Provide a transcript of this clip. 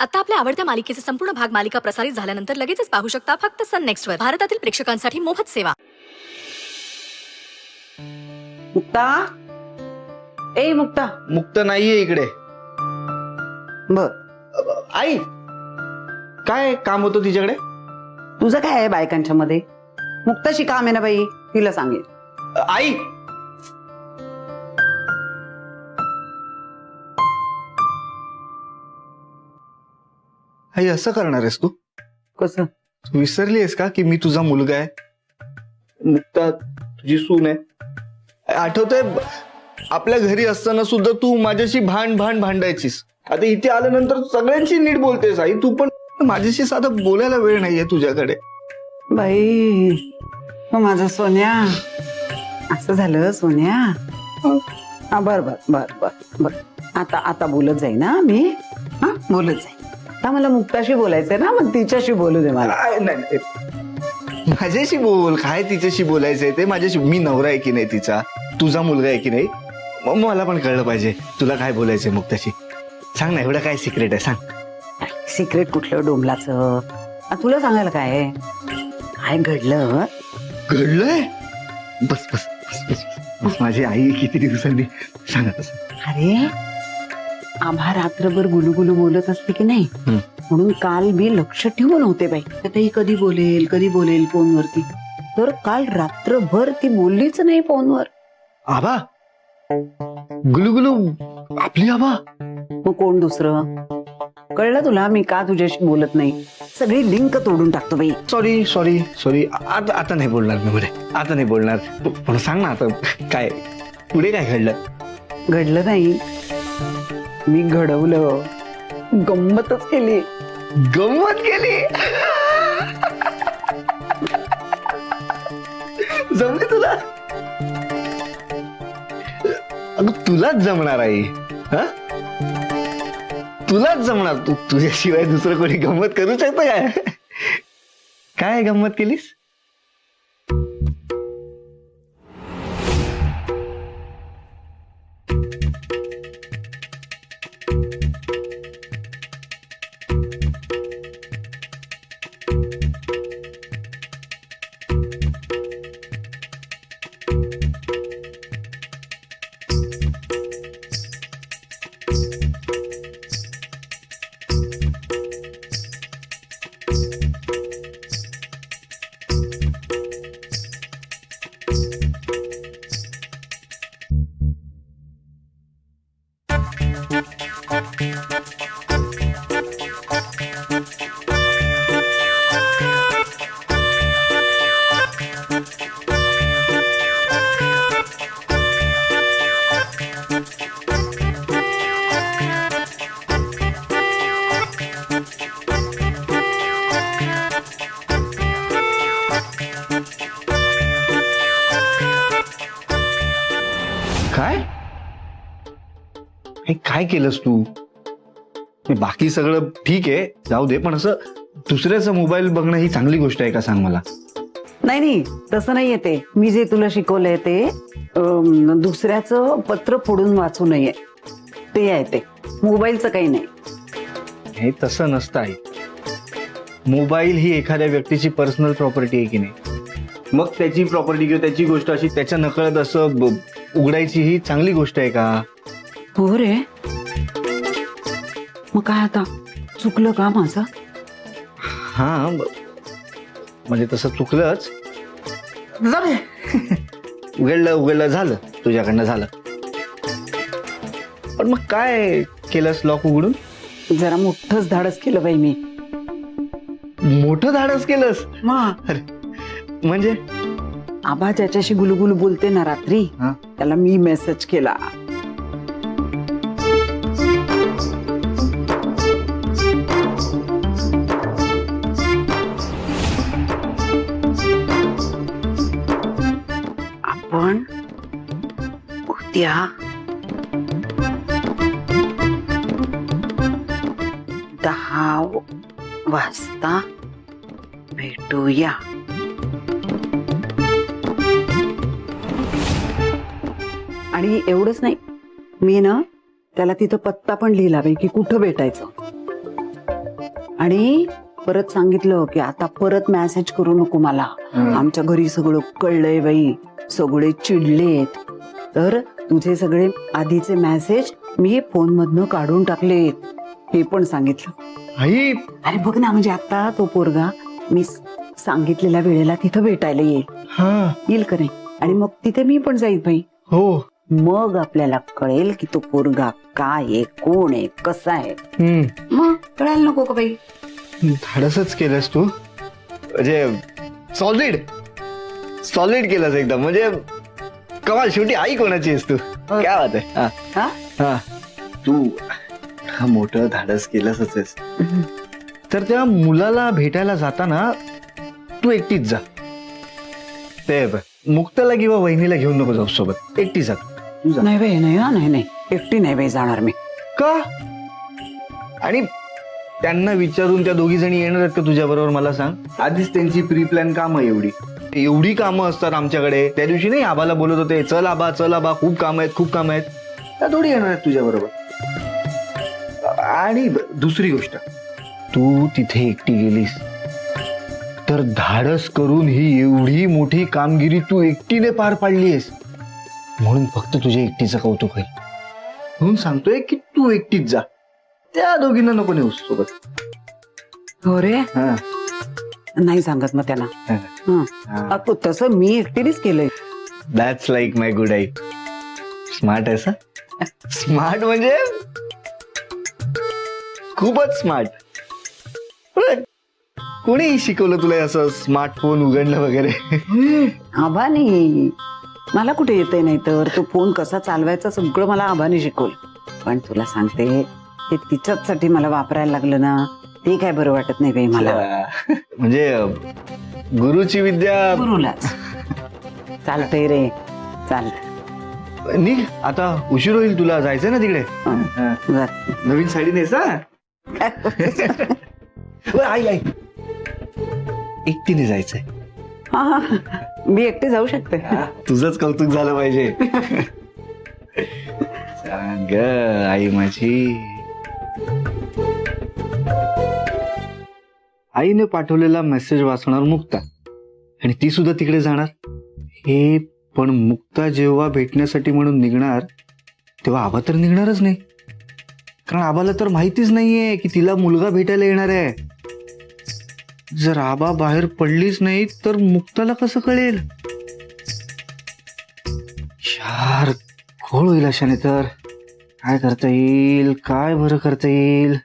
आता आपल्या आवडत्या मालिकेचे संपूर्ण भाग मालिका प्रसारित झाल्यानंतर लगेचच पाहू शकता फक्त सन नेक्स्ट वर. भारतातील प्रेक्षकांसाठी मोफत सेवा. मुक्ता, ए मुक्ता. मुक्त नाहीये इकडे. बर, आई, काय काम होतं तिच्याकडे? तुझं काय आहे बायकांच्या मध्ये? मुक्ताशी काम आहे ना बाई, तिला सांगेल. आई, आई असं करणार आहेस तू? कसं? तू विसरली आहेस का की मी तुझा मुलगा आहे? मुक्ता तुझी सून आहे. आठवतंय आपल्या घरी असताना सुद्धा तू माझ्याशी भांडायचीस. आता इथे आल्यानंतर सगळ्यांशी नीट बोलतेस आई. तू पण माझ्याशी साधं बोलायला वेळ नाहीये तुझ्याकडे. बाई, मग माझं सोन्या असं झालं सोन्या. हा, बर बर बर बर बर. आता बोलत जाई ना मी. हा, बोलत जाई. आता मला मुक्ताशी बोलायचंय ना, मग तिच्याशी बोलू दे मला. नाही, माझ्याशी बोल. काय तिच्याशी बोलायचंय ते? माझ्याशी. मी नवरा आहे की नाही तिचा? तुझा मुलगा आहे की नाही? मग मला पण कळलं पाहिजे तुला काय बोलायचंय मुक्ताशी. सांग ना, एवढं काय सिक्रेट आहे? सांग. सिक्रेट कुठलं डोंबलाचं? तुला सांगायला काय आहे? काय घडलं? घडलंय? बस बस बस बस बस. माझी आई किती दिवसांनी सांगत असत. अरे, आभा रात्रभर गुलुगुलू बोलत असते की नाही, म्हणून काल मी लक्ष ठेवून होते बाई. आता ही कधी बोलेल फोनवरती. तर काल रात्रभर ती बोललीच नाही फोनवर. आबा गुलुगुलू आपली आबा? मग कोण दुसरं? कळलं तुला मी का तुझ्याशी बोलत नाही? सगळी लिंक तोडून टाकतो बाई. सॉरी. आता नाही बोलणार मी. बरे, आता नाही बोलणार. पण सांग ना आता, काय पुढे काय घडलं? घडलं नाही, मी घडवलं. गंमतच केली. गंमत केली? जमली तुला? अगं तुलाच जमणार आई. हा, तुलाच जमणार. तुझ्याशिवाय दुसरं कोणी गंमत करू शकतं काय? काय गंमत केलीस? काय केलंस तू? बाकी सगळं ठीक आहे, जाऊ दे, पण असं दुसऱ्याचा मोबाईल बघणं ही चांगली गोष्ट आहे का? सांग मला. नाही, तसं नाही येते. मी जे तुला शिकवलंय ते दुसऱ्याचं पत्र फोडून वाचू नये, ते आहे. ते मोबाईलचं काही नाही. हे तसं नसतं आहे. मोबाईल ही एखाद्या व्यक्तीची पर्सनल प्रॉपर्टी आहे की नाही? मग त्याची प्रॉपर्टी किंवा त्याची गोष्ट अशी त्याच्या नकळत असं उघडायची ही चांगली गोष्ट आहे का? हो रे. मग काय आता चुकलं का माझं? हा, म्हणजे तसं चुकलंच. उघडलं झालं, तुझ्याकडनं झालं. पण मग काय केलंस लॉक उघडून? जरा मोठंच धाडस केलं बाई मी. मोठं धाडस केलंस? अरे, म्हणजे आबा ज्याच्याशी गुलुगुलू बोलते ना रात्री, त्याला मी मेसेज केला. आपण उद्या 10 वाजता भेटूया. आणि एवढंच नाही, मी ना त्याला तिथं पत्ता पण लिहिला बाई की कुठं भेटायचं. आणि परत सांगितलं की आता परत मेसेज करू नको मला. आमच्या घरी सगळं कळलंय बाई, सगळे चिडलेत. तर तुझे सगळे आधीचे मेसेज मी फोन मधनं काढून टाकलेत हे पण सांगितलं. आई अरे बघ ना, म्हणजे आता तो पोरगा मी सांगितलेल्या वेळेला तिथं भेटायला येईल. हा येईल का नाही? आणि मग तिथे मी पण जाईल बाई. हो. मग आपल्याला कळेल की तो पोरगा काय आहे, कोण आहे, कसा आहे. मग कळायला नको का बाई? धाडसच केलंस तू, म्हणजे सॉलिड केलंस एकदम, म्हणजे कमाल. शेवटी आई कोणाची आहेस तू? काय बात आहे. हा हा? हा, तू मोठं धाडस केलंच आहेस. तर त्या मुलाला भेटायला जाताना तू एकटीच जा. ते मुक्ताला किंवा वहिनीला घेऊन नको जाऊ सोबत, एकटी जा तू. जा. नाही बाई, नाही हा, नाही एकटी नाही बाई जाणार मी. का? आणि त्यांना विचारून त्या दोघी जणी येणार आहेत का तुझ्या बरोबर? मला सांग. आधीच त्यांची प्री प्लॅन कामं एवढी कामं असतात आमच्याकडे. त्या दिवशी नाही आबाला बोलत होते, चल आबा खूप काम आहेत. त्या थोडी येणार आहेत तुझ्या बरोबर. आणि दुसरी गोष्ट, तू तिथे एकटी गेलीस तर धाडस करून ही एवढी मोठी कामगिरी तू एकटीने पार पाडलीस, म्हणून फक्त तुझ्या एकटीचं कौतुक होईल. म्हणून सांगतोय की तू एकटीच जा, त्या दोघींना नको नेऊस सोबत. हो रे, हा. नाही सांगत मग त्यांना. हा. तसं मी एकटीनेच केलंय. That's like my good I. Smart आहेस हा. स्मार्ट म्हणजे खूपच स्मार्ट. कोणी शिकवलं तुला असं स्मार्टफोन उघडणं वगैरे? आबानी. मला कुठे येतंय? नाही तर तो फोन कसा चालवायचा सगळं मला आबाने शिकवलं. पण तुला सांगते, हे तिच्यासाठी मला वापरायला लागलं ना, ते काय बरं वाटत नाही बाई मला. म्हणजे गुरुची विद्या गुरुलाच. चालतंय रे, चालत. निघ आता, उशीर होईल. तुला जायचंय ना तिकडे. नवीन साडी नेस हा. आई एकटीने जायचंय. मी एकटे जाऊ शकते. तुझंच कौतुक झालं पाहिजे. सांग आई माझी. आईने पाठवलेला मेसेज वाचणार मुक्ता, आणि ती सुद्धा तिकडे जाणार. हे पण मुक्ता जेव्हा भेटण्यासाठी म्हणून निघणार तेव्हा आबा तर निघणारच नाही, कारण आबाला तर माहितीच नाहीये की तिला मुलगा भेटायला येणार आहे. जर आबा बाहेर पडलीच नाही तर मुक्ताला कसं कळेल? यार, घोळ होईल अशाने. तर काय करता येईल, काय बरं करता येईल?